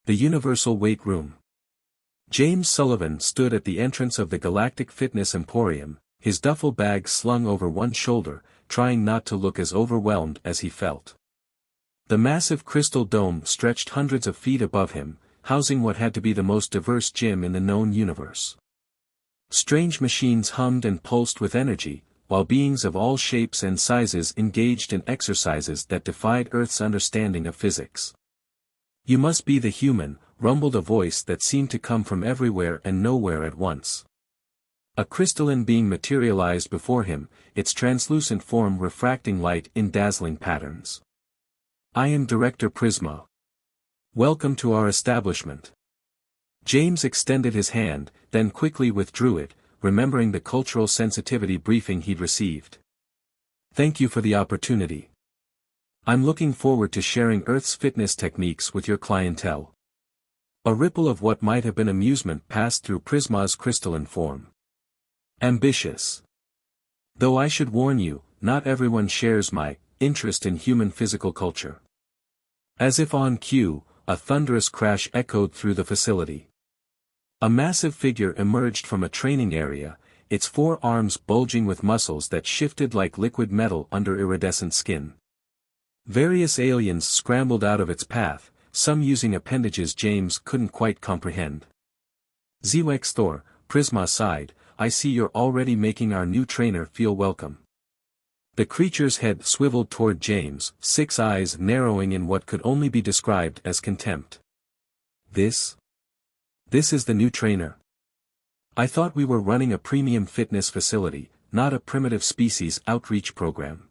The Universal Weight Room. James Sullivan stood at the entrance of the Galactic Fitness Emporium, his duffel bag slung over one shoulder, trying not to look as overwhelmed as he felt. The massive crystal dome stretched hundreds of feet above him, housing what had to be the most diverse gym in the known universe. Strange machines hummed and pulsed with energy, while beings of all shapes and sizes engaged in exercises that defied Earth's understanding of physics. "You must be the human," rumbled a voice that seemed to come from everywhere and nowhere at once. A crystalline being materialized before him, its translucent form refracting light in dazzling patterns. "I am Director Prisma. Welcome to our establishment." James extended his hand, then quickly withdrew it, remembering the cultural sensitivity briefing he'd received. "Thank you for the opportunity. I'm looking forward to sharing Earth's fitness techniques with your clientele." A ripple of what might have been amusement passed through Prisma's crystalline form. "Ambitious. Though I should warn you, not everyone shares my interest in human physical culture." As if on cue, a thunderous crash echoed through the facility. A massive figure emerged from a training area, its 4 arms bulging with muscles that shifted like liquid metal under iridescent skin. Various aliens scrambled out of its path, some using appendages James couldn't quite comprehend. "Zwex Thor," Prisma sighed, "I see you're already making our new trainer feel welcome." The creature's head swiveled toward James, 6 eyes narrowing in what could only be described as contempt. This is the new trainer. I thought we were running a premium fitness facility, not a primitive species outreach program."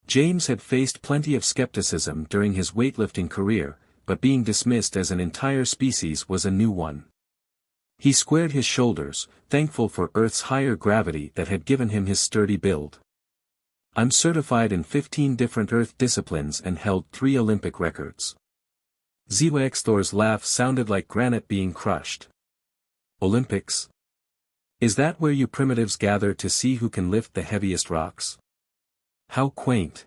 James had faced plenty of skepticism during his weightlifting career, but being dismissed as an entire species was a new one. He squared his shoulders, thankful for Earth's higher gravity that had given him his sturdy build. "I'm certified in 15 different Earth disciplines and held 3 Olympic records." Zwex Thor's laugh sounded like granite being crushed. "Olympics? Is that where you primitives gather to see who can lift the heaviest rocks? How quaint."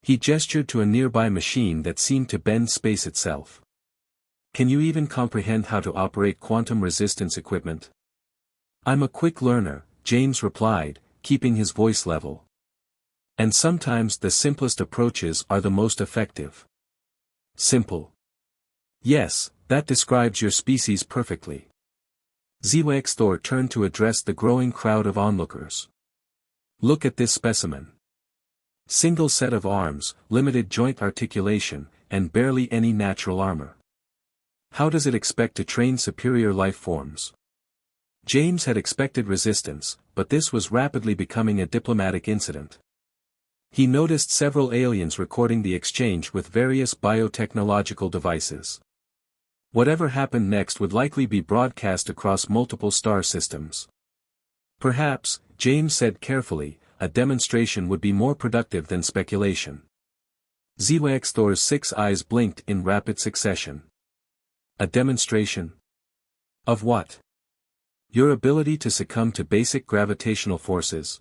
He gestured to a nearby machine that seemed to bend space itself. "Can you even comprehend how to operate quantum resistance equipment?" "I'm a quick learner," James replied, keeping his voice level. "And sometimes the simplest approaches are the most effective." "Simple. Yes, that describes your species perfectly." Zwex Thor turned to address the growing crowd of onlookers. "Look at this specimen. Single set of arms, limited joint articulation, and barely any natural armor. How does it expect to train superior life forms?" James had expected resistance, but this was rapidly becoming a diplomatic incident. He noticed several aliens recording the exchange with various biotechnological devices. Whatever happened next would likely be broadcast across multiple star systems. Perhaps, James said carefully, a demonstration would be more productive than speculation. Zwex Thor's 6 eyes blinked in rapid succession. "A demonstration? Of what?" "Your ability to succumb to basic gravitational forces.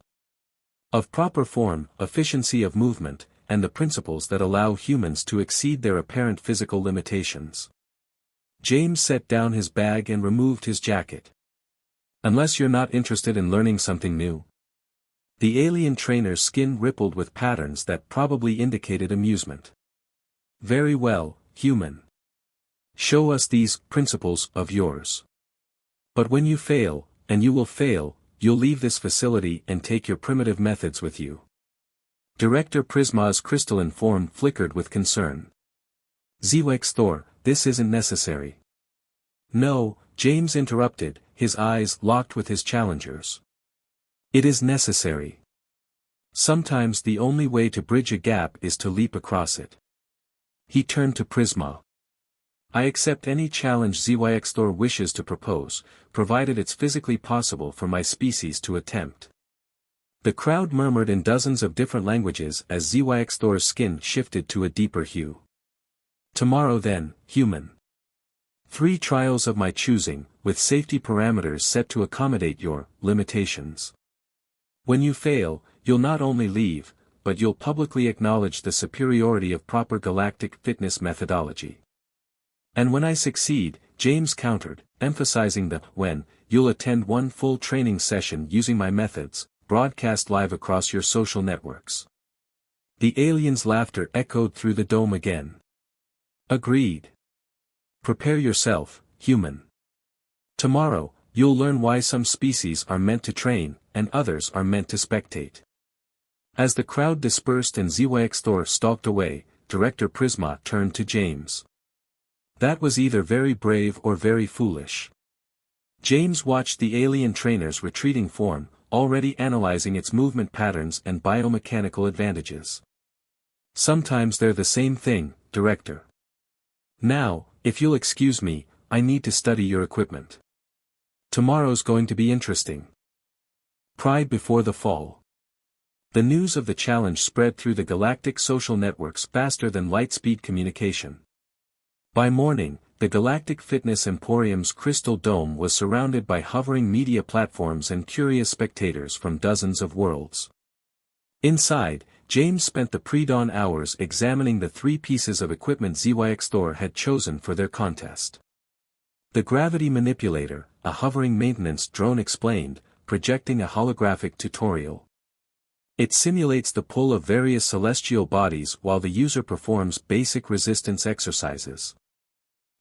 Of proper form, efficiency of movement, and the principles that allow humans to exceed their apparent physical limitations." James set down his bag and removed his jacket. "Unless you're not interested in learning something new." The alien trainer's skin rippled with patterns that probably indicated amusement. "Very well, human. Show us these principles of yours. But when you fail, and you will fail, you'll leave this facility and take your primitive methods with you." Director Prisma's crystalline form flickered with concern. "Zwex Thor, this isn't necessary." "No," James interrupted, his eyes locked with his challengers. "It is necessary. Sometimes the only way to bridge a gap is to leap across it." He turned to Prisma. "I accept any challenge Zwex Thor wishes to propose, provided it's physically possible for my species to attempt." The crowd murmured in dozens of different languages as Zwex Thor's skin shifted to a deeper hue. "Tomorrow then, human. 3 trials of my choosing, with safety parameters set to accommodate your limitations. When you fail, you'll not only leave, but you'll publicly acknowledge the superiority of proper galactic fitness methodology." And when I succeed, James countered, emphasizing that when, you'll attend one full training session using my methods, broadcast live across your social networks. The alien's laughter echoed through the dome again. Agreed. Prepare yourself, human. Tomorrow, you'll learn why some species are meant to train, and others are meant to spectate. As the crowd dispersed and Sci-Fi stalked away, Director Prisma turned to James. That was either very brave or very foolish. James watched the alien trainer's retreating form, already analyzing its movement patterns and biomechanical advantages. Sometimes they're the same thing, Director. Now, if you'll excuse me, I need to study your equipment. Tomorrow's going to be interesting. Pride before the fall. The news of the challenge spread through the galactic social networks faster than light-speed communication. By morning, the Galactic Fitness Emporium's crystal dome was surrounded by hovering media platforms and curious spectators from dozens of worlds. Inside, James spent the pre-dawn hours examining the 3 pieces of equipment Sci-Fi had chosen for their contest. The gravity manipulator, a hovering maintenance drone explained, projecting a holographic tutorial. It simulates the pull of various celestial bodies while the user performs basic resistance exercises.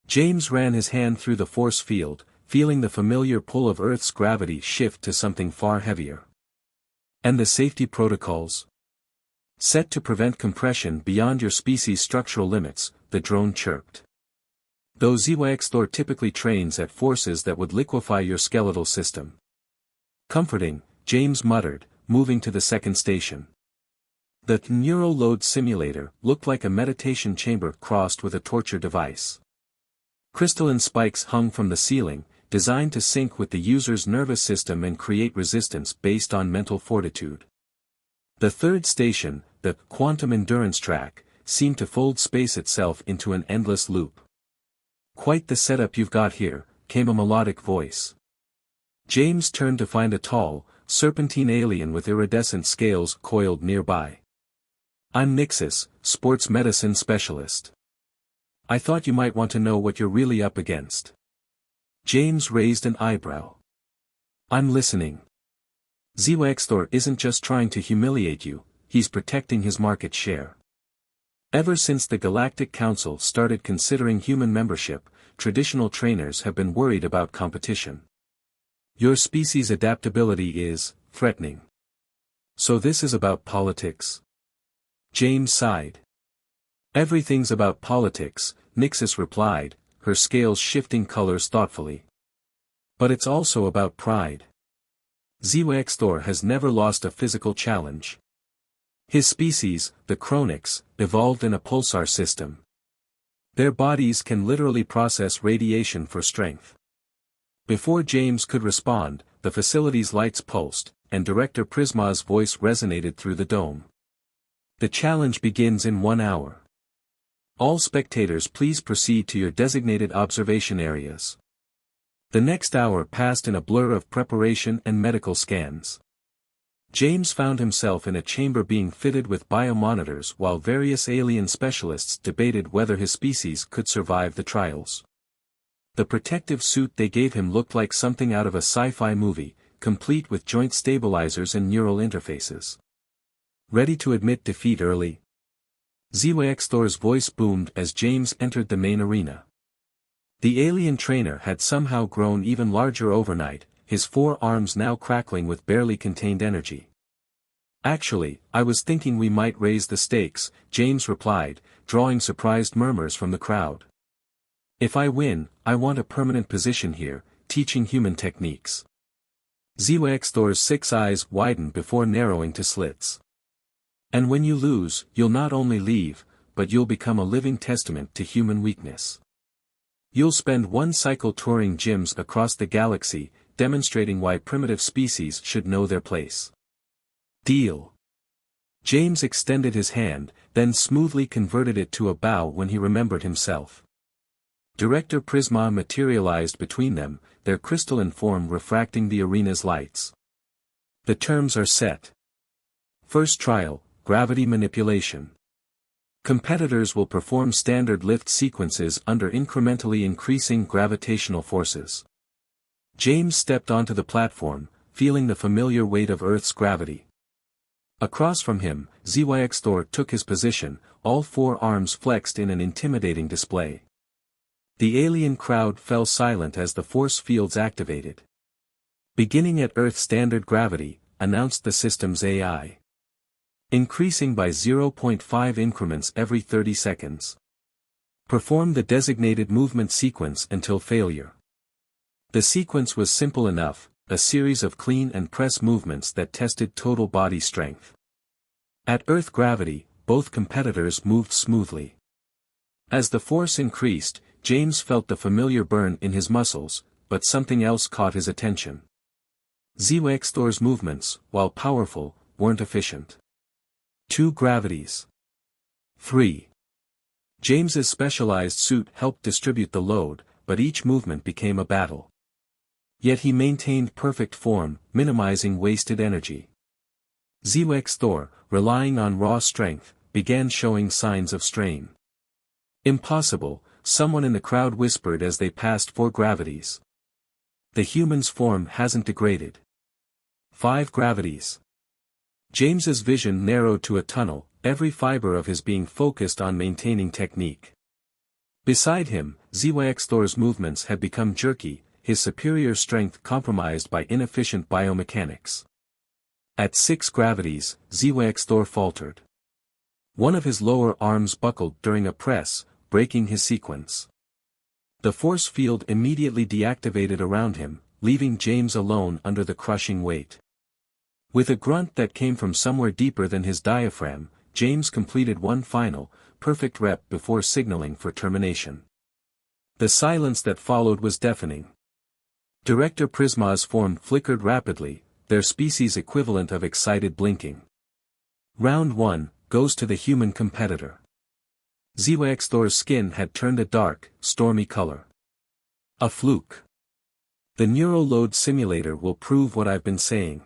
James ran his hand through the force field, feeling the familiar pull of Earth's gravity shift to something far heavier. And the safety protocols? Set to prevent compression beyond your species' structural limits, the drone chirped. Though Sci-Fi typically trains at forces that would liquefy your skeletal system. Comforting, James muttered, moving to the second station. The neural load simulator looked like a meditation chamber crossed with a torture device. Crystalline spikes hung from the ceiling, designed to sync with the user's nervous system and create resistance based on mental fortitude. The third station, the quantum endurance track, seemed to fold space itself into an endless loop. Quite the setup you've got here, came a melodic voice. James turned to find a tall, serpentine alien with iridescent scales coiled nearby. I'm Nixus, sports medicine specialist. I thought you might want to know what you're really up against. James raised an eyebrow. I'm listening. Sci-Fi isn't just trying to humiliate you, he's protecting his market share. Ever since the Galactic Council started considering human membership, traditional trainers have been worried about competition. Your species' adaptability is threatening. So this is about politics? James sighed. Everything's about politics, Nixus replied, her scales shifting colors thoughtfully. But it's also about pride. Sci-Fi has never lost a physical challenge. His species, the Chronics, evolved in a pulsar system. Their bodies can literally process radiation for strength. Before James could respond, the facility's lights pulsed, and Director Prisma's voice resonated through the dome. The challenge begins in 1 hour. All spectators please proceed to your designated observation areas. The next hour passed in a blur of preparation and medical scans. James found himself in a chamber being fitted with biomonitors while various alien specialists debated whether his species could survive the trials. The protective suit they gave him looked like something out of a sci-fi movie, complete with joint stabilizers and neural interfaces. Ready to admit defeat early? Sci-Fi's voice boomed as James entered the main arena. The alien trainer had somehow grown even larger overnight, his 4 arms now crackling with barely contained energy. Actually, I was thinking we might raise the stakes, James replied, drawing surprised murmurs from the crowd. If I win, I want a permanent position here, teaching human techniques. Sci-Fi's 6 eyes widened before narrowing to slits. And when you lose, you'll not only leave, but you'll become a living testament to human weakness. You'll spend 1 cycle touring gyms across the galaxy, demonstrating why primitive species should know their place. Deal. James extended his hand, then smoothly converted it to a bow when he remembered himself. Director Prisma materialized between them, their crystalline form refracting the arena's lights. The terms are set. First trial, gravity manipulation. Competitors will perform standard lift sequences under incrementally increasing gravitational forces. James stepped onto the platform, feeling the familiar weight of Earth's gravity. Across from him, Thor took his position, all four arms flexed in an intimidating display. The alien crowd fell silent as the force fields activated. Beginning at Earth standard gravity, announced the system's AI. Increasing by 0.5 increments every 30 seconds. Perform the designated movement sequence until failure. The sequence was simple enough, a series of clean and press movements that tested total body strength. At Earth gravity, both competitors moved smoothly. As the force increased, James felt the familiar burn in his muscles, but something else caught his attention. Thor's movements, while powerful, weren't efficient. 2 gravities. 3. James's specialized suit helped distribute the load, but each movement became a battle. Yet he maintained perfect form, minimizing wasted energy. Thor, relying on raw strength, began showing signs of strain. Impossible, someone in the crowd whispered as they passed 4 gravities. The human's form hasn't degraded. 5 gravities. James's vision narrowed to a tunnel, every fiber of his being focused on maintaining technique. Beside him, Thor's movements had become jerky, his superior strength compromised by inefficient biomechanics. At 6 gravities, Thor faltered. One of his lower arms buckled during a press, breaking his sequence. The force field immediately deactivated around him, leaving James alone under the crushing weight. With a grunt that came from somewhere deeper than his diaphragm, James completed one final, perfect rep before signaling for termination. The silence that followed was deafening. Director Prisma's form flickered rapidly, their species equivalent of excited blinking. Round 1, goes to the human competitor. Thor's skin had turned a dark, stormy color. A fluke. The neural load simulator will prove what I've been saying.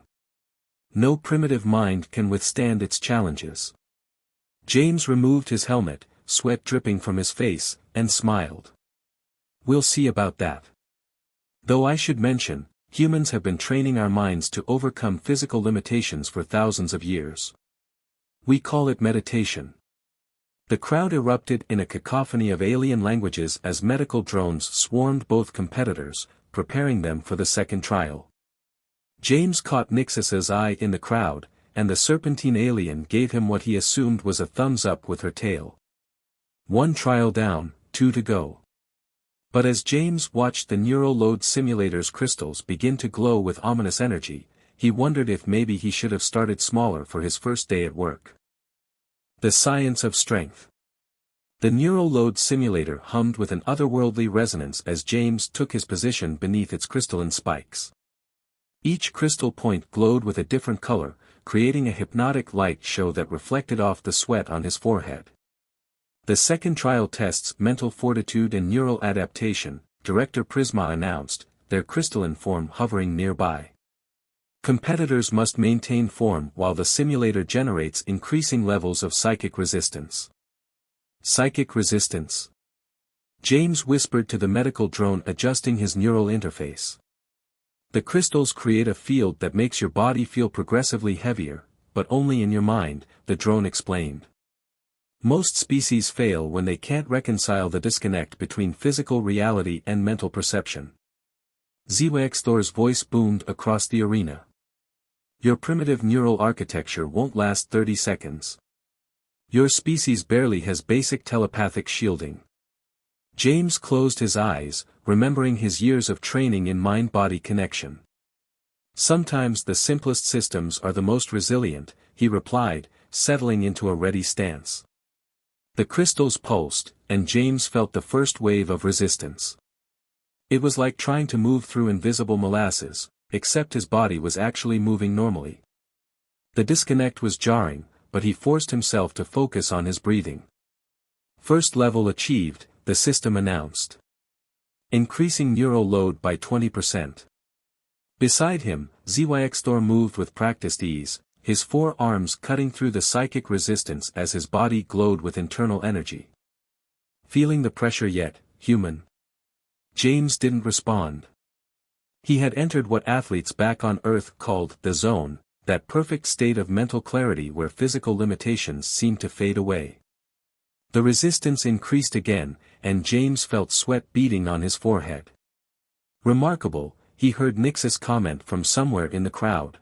No primitive mind can withstand its challenges. James removed his helmet, sweat dripping from his face, and smiled. We'll see about that. Though I should mention, humans have been training our minds to overcome physical limitations for thousands of years. We call it meditation. The crowd erupted in a cacophony of alien languages as medical drones swarmed both competitors, preparing them for the second trial. James caught Nixus's eye in the crowd, and the serpentine alien gave him what he assumed was a thumbs up with her tail. 1 trial down, 2 to go. But as James watched the neural load simulator's crystals begin to glow with ominous energy, he wondered if maybe he should have started smaller for his first day at work. The science of strength. The neural load simulator hummed with an otherworldly resonance as James took his position beneath its crystalline spikes. Each crystal point glowed with a different color, creating a hypnotic light show that reflected off the sweat on his forehead. The second trial tests mental fortitude and neural adaptation, Director Prisma announced, their crystalline form hovering nearby. Competitors must maintain form while the simulator generates increasing levels of psychic resistance. Psychic resistance. James whispered to the medical drone adjusting his neural interface. The crystals create a field that makes your body feel progressively heavier, but only in your mind, the drone explained. Most species fail when they can't reconcile the disconnect between physical reality and mental perception. Thor's voice boomed across the arena. Your primitive neural architecture won't last 30 seconds. Your species barely has basic telepathic shielding. James closed his eyes, remembering his years of training in mind-body connection. Sometimes the simplest systems are the most resilient, he replied, settling into a ready stance. The crystals pulsed, and James felt the first wave of resistance. It was like trying to move through invisible molasses, except his body was actually moving normally. The disconnect was jarring, but he forced himself to focus on his breathing. First level achieved, the system announced. Increasing neural load by 20%. Beside him, Thor moved with practiced ease, his 4 arms cutting through the psychic resistance as his body glowed with internal energy. "Feeling the pressure yet, human?" James didn't respond. He had entered what athletes back on Earth called the zone, that perfect state of mental clarity where physical limitations seemed to fade away. The resistance increased again, and James felt sweat beading on his forehead. "Remarkable," he heard Nix's comment from somewhere in the crowd.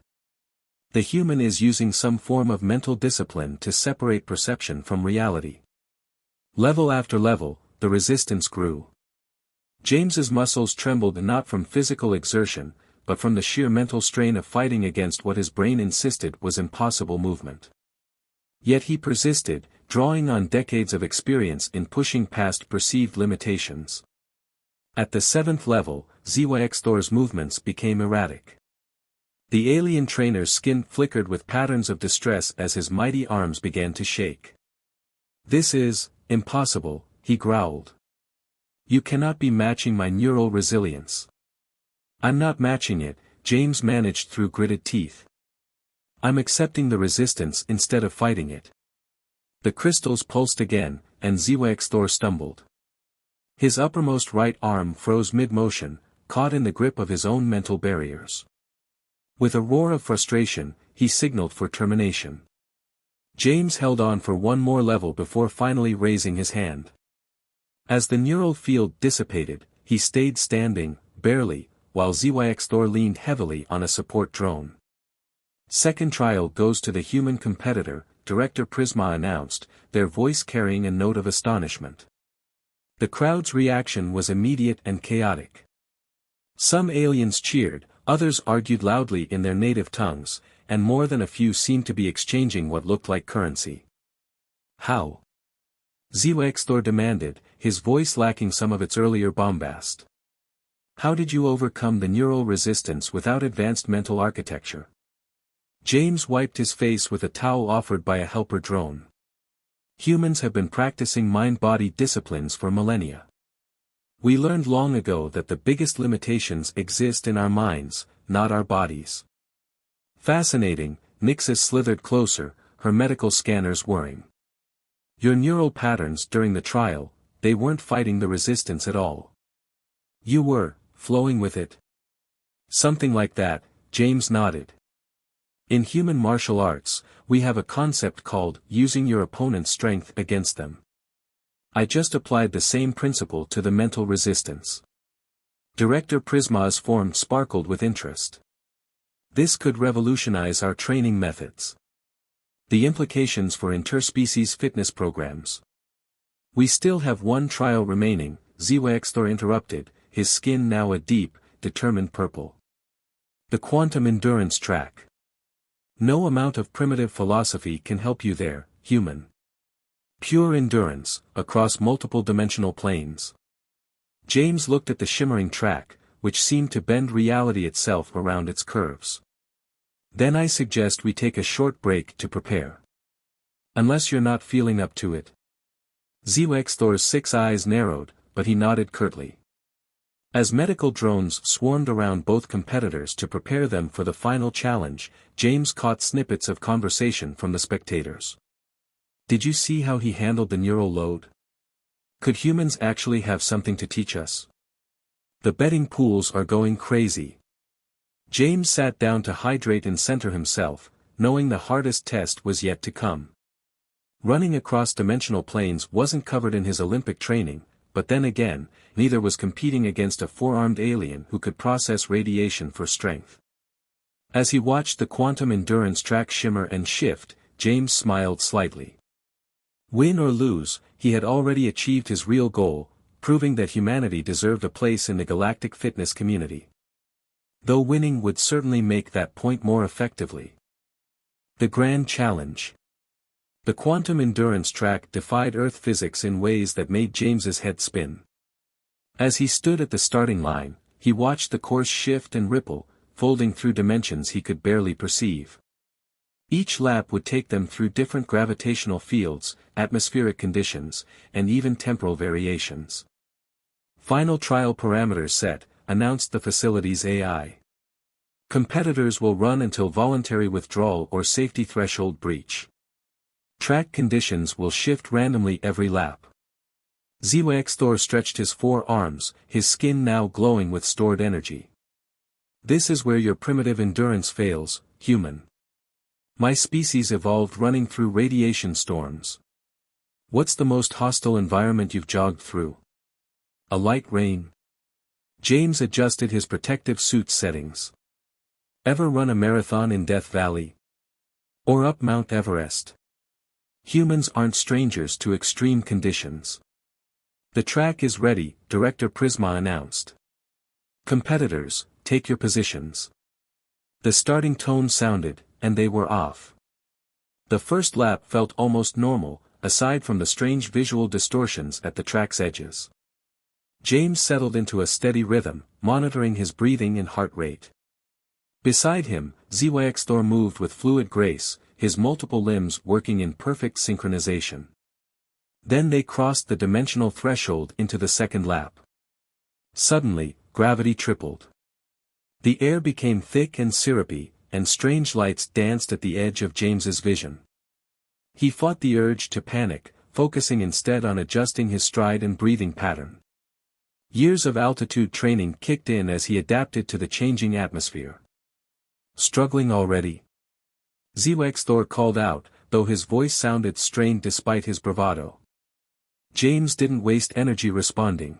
"The human is using some form of mental discipline to separate perception from reality." Level after level, the resistance grew. James's muscles trembled not from physical exertion, but from the sheer mental strain of fighting against what his brain insisted was impossible movement. Yet he persisted, drawing on decades of experience in pushing past perceived limitations. At the 7th level, Zy-Thor's movements became erratic. The alien trainer's skin flickered with patterns of distress as his mighty arms began to shake. "This is impossible," he growled. "You cannot be matching my neural resilience." "I'm not matching it," James managed through gritted teeth. "I'm accepting the resistance instead of fighting it." The crystals pulsed again, and Zy-Thor stumbled. His uppermost right arm froze mid-motion, caught in the grip of his own mental barriers. With a roar of frustration, he signaled for termination. James held on for one more level before finally raising his hand. As the neural field dissipated, he stayed standing, barely, while Zy-Thor leaned heavily on a support drone. "Second trial goes to the human competitor," Director Prisma announced, their voice carrying a note of astonishment. The crowd's reaction was immediate and chaotic. Some aliens cheered, others argued loudly in their native tongues, and more than a few seemed to be exchanging what looked like currency. "How?" Zy-Thor demanded, his voice lacking some of its earlier bombast. "How did you overcome the neural resistance without advanced mental architecture?" James wiped his face with a towel offered by a helper drone. "Humans have been practicing mind-body disciplines for millennia. We learned long ago that the biggest limitations exist in our minds, not our bodies." "Fascinating," Nixis slithered closer, her medical scanners whirring. "Your neural patterns during the trial, they weren't fighting the resistance at all. You were, flowing with it." "Something like that," James nodded. "In human martial arts, we have a concept called using your opponent's strength against them. I just applied the same principle to the mental resistance." Director Prisma's form sparkled with interest. "This could revolutionize our training methods. The implications for interspecies fitness programs." "We still have one trial remaining," Zy-Thor interrupted, his skin now a deep, determined purple. "The quantum endurance track. No amount of primitive philosophy can help you there, human. Pure endurance, across multiple dimensional planes." James looked at the shimmering track, which seemed to bend reality itself around its curves. "Then I suggest we take a short break to prepare. Unless you're not feeling up to it." Zy-Thor's 6 eyes narrowed, but he nodded curtly. As medical drones swarmed around both competitors to prepare them for the final challenge, James caught snippets of conversation from the spectators. "Did you see how he handled the neural load? Could humans actually have something to teach us? The betting pools are going crazy." James sat down to hydrate and center himself, knowing the hardest test was yet to come. Running across dimensional planes wasn't covered in his Olympic training, but then again, neither was competing against a 4-armed alien who could process radiation for strength. As he watched the quantum endurance track shimmer and shift, James smiled slightly. Win or lose, he had already achieved his real goal, proving that humanity deserved a place in the galactic fitness community. Though winning would certainly make that point more effectively. The grand challenge. The quantum endurance track defied Earth physics in ways that made James's head spin. As he stood at the starting line, he watched the course shift and ripple, folding through dimensions he could barely perceive. Each lap would take them through different gravitational fields, atmospheric conditions, and even temporal variations. "Final trial parameters set," announced the facility's AI. Competitors will run until voluntary withdrawal or safety threshold breach. Track conditions will shift randomly every lap. Thor stretched his forearms, his skin now glowing with stored energy. This is where your primitive endurance fails, human. My species evolved running through radiation storms. What's the most hostile environment you've jogged through? A light rain. James adjusted his protective suit settings. Ever run a marathon in Death Valley? Or up Mount Everest? Humans aren't strangers to extreme conditions. The track is ready, Director Prisma announced. Competitors, take your positions. The starting tone sounded, and they were off. The first lap felt almost normal, aside from the strange visual distortions at the track's edges. James settled into a steady rhythm, monitoring his breathing and heart rate. Beside him, Thor moved with fluid grace, his multiple limbs working in perfect synchronization. Then they crossed the dimensional threshold into the second lap. Suddenly, gravity tripled. The air became thick and syrupy, and strange lights danced at the edge of James's vision. He fought the urge to panic, focusing instead on adjusting his stride and breathing pattern. Years of altitude training kicked in as he adapted to the changing atmosphere. Struggling already? Thor called out, though his voice sounded strained despite his bravado. James didn't waste energy responding.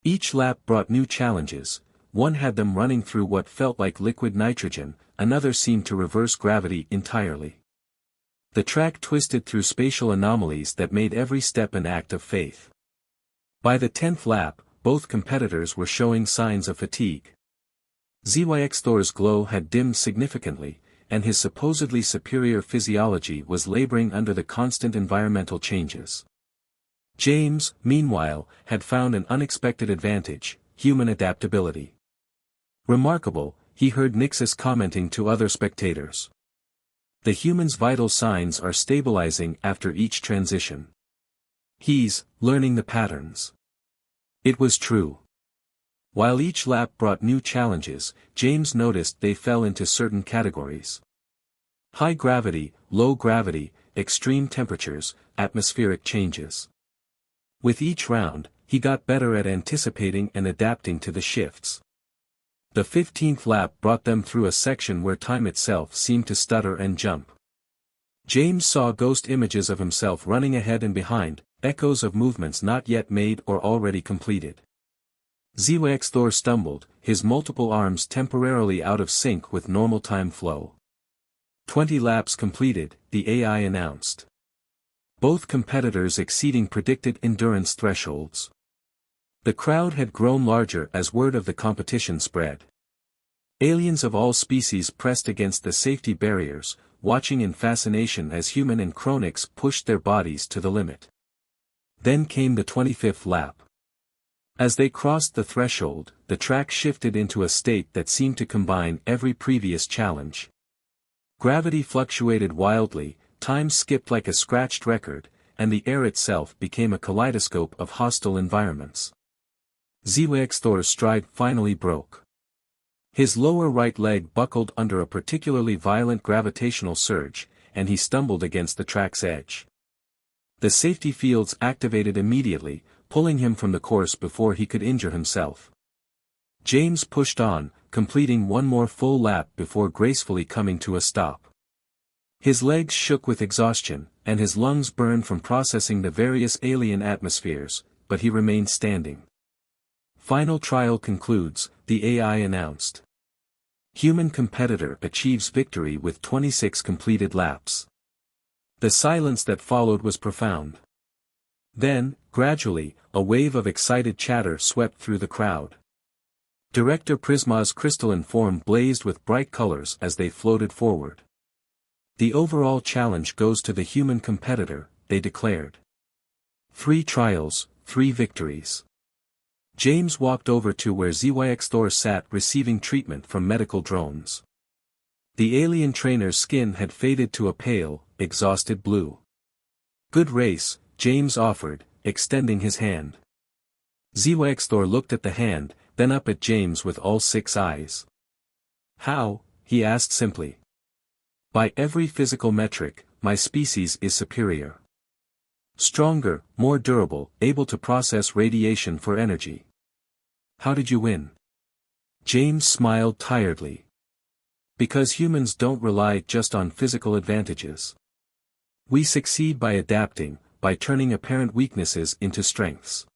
Each lap brought new challenges. One had them running through what felt like liquid nitrogen, another seemed to reverse gravity entirely. The track twisted through spatial anomalies that made every step an act of faith. By the 10th lap, both competitors were showing signs of fatigue. Thor's glow had dimmed significantly, and his supposedly superior physiology was laboring under the constant environmental changes. James, meanwhile, had found an unexpected advantage: human adaptability. Remarkable, he heard Nixus commenting to other spectators. The human's vital signs are stabilizing after each transition. He's learning the patterns. It was true. While each lap brought new challenges, James noticed they fell into certain categories. High gravity, low gravity, extreme temperatures, atmospheric changes. With each round, he got better at anticipating and adapting to the shifts. The 15th lap brought them through a section where time itself seemed to stutter and jump. James saw ghost images of himself running ahead and behind, echoes of movements not yet made or already completed. Thor stumbled, his multiple arms temporarily out of sync with normal time flow. 20 laps completed, the AI announced. Both competitors exceeding predicted endurance thresholds. The crowd had grown larger as word of the competition spread. Aliens of all species pressed against the safety barriers, watching in fascination as human and chronics pushed their bodies to the limit. Then came the 25th lap. As they crossed the threshold, the track shifted into a state that seemed to combine every previous challenge. Gravity fluctuated wildly, time skipped like a scratched record, and the air itself became a kaleidoscope of hostile environments. Thor's stride finally broke. His lower right leg buckled under a particularly violent gravitational surge, and he stumbled against the track's edge. The safety fields activated immediately, pulling him from the course before he could injure himself. James pushed on, completing one more full lap before gracefully coming to a stop. His legs shook with exhaustion, and his lungs burned from processing the various alien atmospheres, but he remained standing. Final trial concludes, the AI announced. Human competitor achieves victory with 26 completed laps. The silence that followed was profound. Then, gradually, a wave of excited chatter swept through the crowd. Director Prisma's crystalline form blazed with bright colors as they floated forward. The overall challenge goes to the human competitor, they declared. 3 trials, 3 victories. James walked over to where Thor sat receiving treatment from medical drones. The alien trainer's skin had faded to a pale, exhausted blue. Good race, James offered, extending his hand. Thor looked at the hand, then up at James with all 6 eyes. How? He asked simply. By every physical metric, my species is superior. Stronger, more durable, able to process radiation for energy. How did you win? James smiled tiredly. Because humans don't rely just on physical advantages. We succeed by adapting, by turning apparent weaknesses into strengths.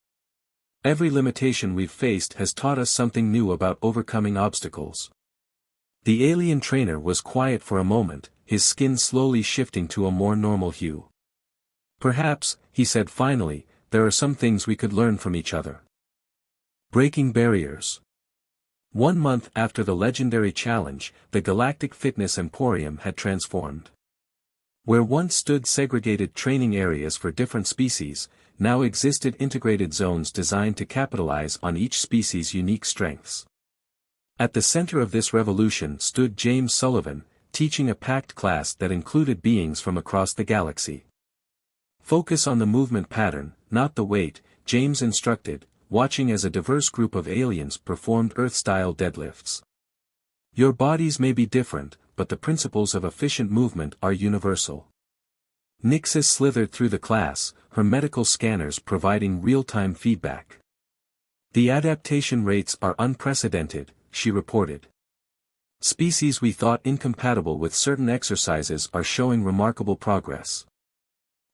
Every limitation we've faced has taught us something new about overcoming obstacles. The alien trainer was quiet for a moment, his skin slowly shifting to a more normal hue. Perhaps, he said finally, there are some things we could learn from each other. Breaking barriers. 1 month after the legendary challenge, the Galactic Fitness Emporium had transformed. Where once stood segregated training areas for different species, now existed integrated zones designed to capitalize on each species' unique strengths. At the center of this revolution stood James Sullivan, teaching a packed class that included beings from across the galaxy. Focus on the movement pattern, not the weight, James instructed, watching as a diverse group of aliens performed Earth-style deadlifts. Your bodies may be different, but the principles of efficient movement are universal. Nixis slithered through the class, her medical scanners providing real-time feedback. The adaptation rates are unprecedented, she reported. Species we thought incompatible with certain exercises are showing remarkable progress.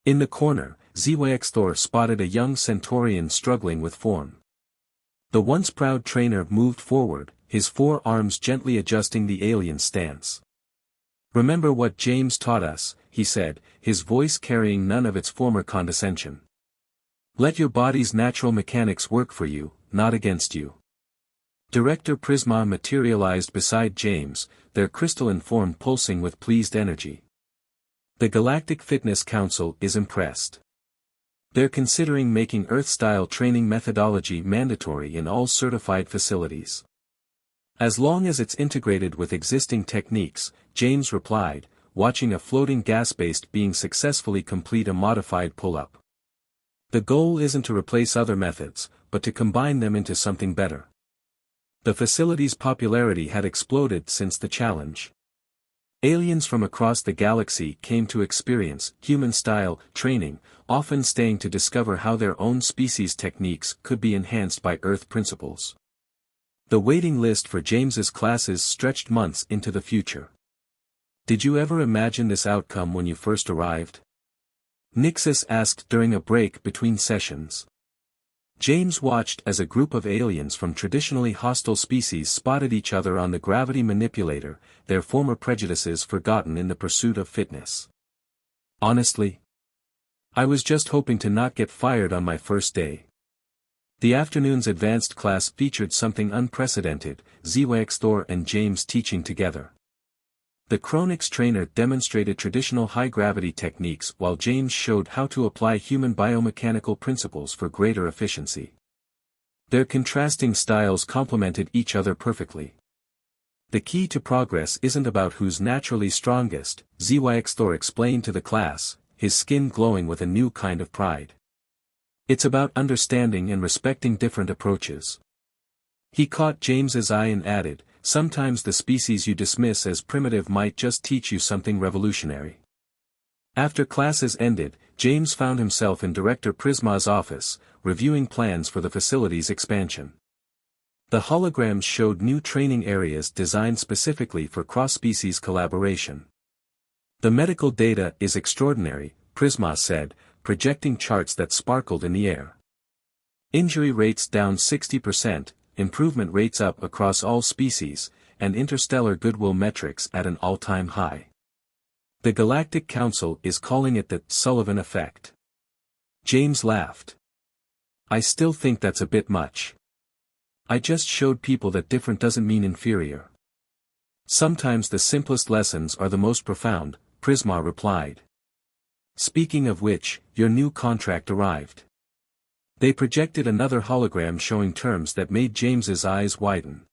In the corner, Zywaxthor spotted a young Centaurian struggling with form. The once proud trainer moved forward, his 4 arms gently adjusting the alien's stance. Remember what James taught us, he said, his voice carrying none of its former condescension. Let your body's natural mechanics work for you, not against you. Director Prisma materialized beside James, their crystalline form pulsing with pleased energy. The Galactic Fitness Council is impressed. They're considering making Earth-style training methodology mandatory in all certified facilities. As long as it's integrated with existing techniques, James replied, watching a floating gas-based being successfully complete a modified pull-up. The goal isn't to replace other methods, but to combine them into something better. The facility's popularity had exploded since the challenge. Aliens from across the galaxy came to experience human-style training, often staying to discover how their own species' techniques could be enhanced by Earth principles. The waiting list for James's classes stretched months into the future. Did you ever imagine this outcome when you first arrived? Nixis asked during a break between sessions. James watched as a group of aliens from traditionally hostile species spotted each other on the gravity manipulator, their former prejudices forgotten in the pursuit of fitness. Honestly, I was just hoping to not get fired on my first day. The afternoon's advanced class featured something unprecedented, Zywaxthor and James teaching together. The Chronix trainer demonstrated traditional high-gravity techniques while James showed how to apply human biomechanical principles for greater efficiency. Their contrasting styles complemented each other perfectly. The key to progress isn't about who's naturally strongest, Zywaxthor explained to the class, his skin glowing with a new kind of pride. It's about understanding and respecting different approaches. He caught James's eye and added, sometimes the species you dismiss as primitive might just teach you something revolutionary. After classes ended, James found himself in Director Prisma's office, reviewing plans for the facility's expansion. The holograms showed new training areas designed specifically for cross-species collaboration. The medical data is extraordinary, Prisma said, projecting charts that sparkled in the air. Injury rates down 60%, improvement rates up across all species, and interstellar goodwill metrics at an all-time high. The Galactic Council is calling it the Sullivan Effect. James laughed. I still think that's a bit much. I just showed people that different doesn't mean inferior. Sometimes the simplest lessons are the most profound, Prisma replied. Speaking of which, your new contract arrived. They projected another hologram showing terms that made James's eyes widen.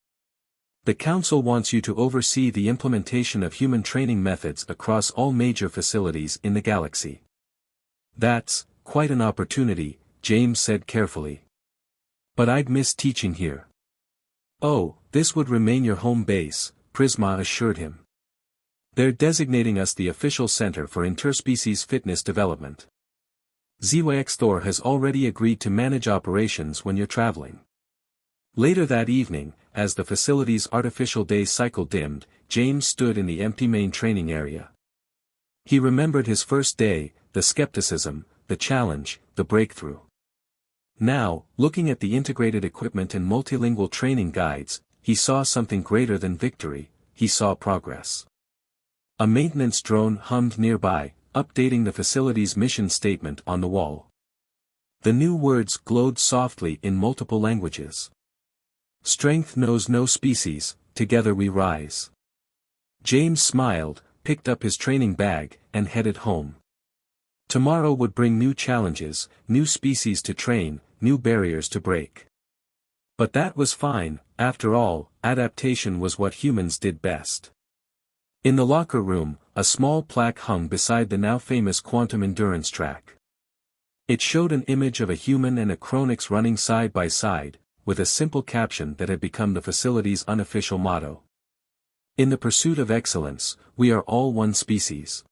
The Council wants you to oversee the implementation of human training methods across all major facilities in the galaxy. That's quite an opportunity, James said carefully. But I'd miss teaching here. Oh, this would remain your home base, Prisma assured him. They're designating us the official center for interspecies fitness development. Thor has already agreed to manage operations when you're traveling. Later that evening, as the facility's artificial day cycle dimmed, James stood in the empty main training area. He remembered his first day, the skepticism, the challenge, the breakthrough. Now, looking at the integrated equipment and multilingual training guides, he saw something greater than victory, he saw progress. A maintenance drone hummed nearby, updating the facility's mission statement on the wall. The new words glowed softly in multiple languages. Strength knows no species, together we rise. James smiled, picked up his training bag, and headed home. Tomorrow would bring new challenges, new species to train, new barriers to break. But that was fine, after all, adaptation was what humans did best. In the locker room, a small plaque hung beside the now famous quantum endurance track. It showed an image of a human and a Chronix running side by side, with a simple caption that had become the facility's unofficial motto. In the pursuit of excellence, we are all one species.